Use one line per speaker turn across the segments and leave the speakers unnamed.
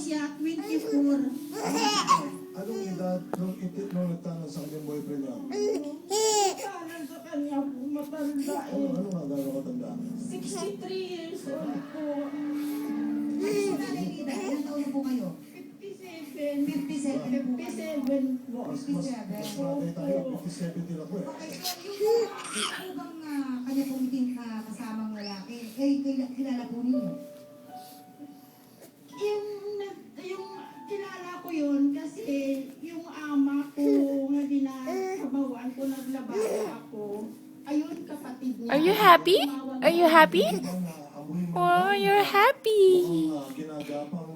siya, 24.
Anong edad nung nagtanong sa kanyang boyfriend niya?
Kanan sa kanya po, matanda
Ano
eh.
nga gano'ng katanda?
63 years old po.
Nanay Nida, ilang taon na po kayo?
57.
57 po kayo.
57 po.
Mas bagay tayo, 57 din ako eh.
Okay, so yung bang kanya pong iting kasamang lalaki, kilala po ninyo?
Yung kilala ko yun kasi yung ama ko na dinakabawan ko, naglabasa ako. Ayun, kapatid niya.
Are you happy? Are you happy? Oh, you're happy.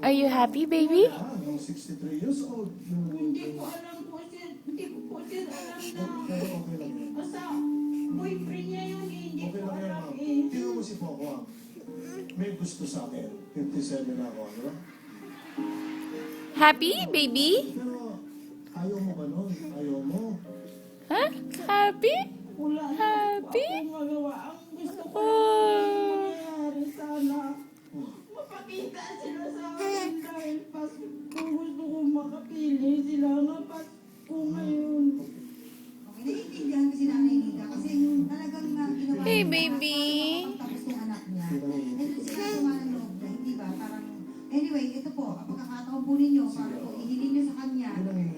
Are you happy, baby?
Yung 63 years old.
Hindi ko alam po sir. Hindi ko po sir alam na.
Pero okay lang yun.
Basta boyfriend niya yun eh. Hindi
Okay
ko
lang yan,
alam
ma'am.
eh.
Tingnan mo si Poco, ah. May gusto sa akin. 57 na ako, ano ba?
Happy, baby?
Pero ayaw mo ba nun? Ayaw mo.
Huh? Happy?
Wala na
Happy?
po akong magawa. Ang gusto ko
Oh.
mangyayari sana. Mapakita sila sa akin dahil Pasko. Gusto ko makapili sila ng Pasko ngayon.
Okay, naiintindihan ko si Nanay Nida kasi talagang ginawa
Hey,
niya
baby.
para tapos yung anak niya. And sila suma ng loob na, hindi ba? Parang, anyway, ito po, ang pagkakataon po ninyo para po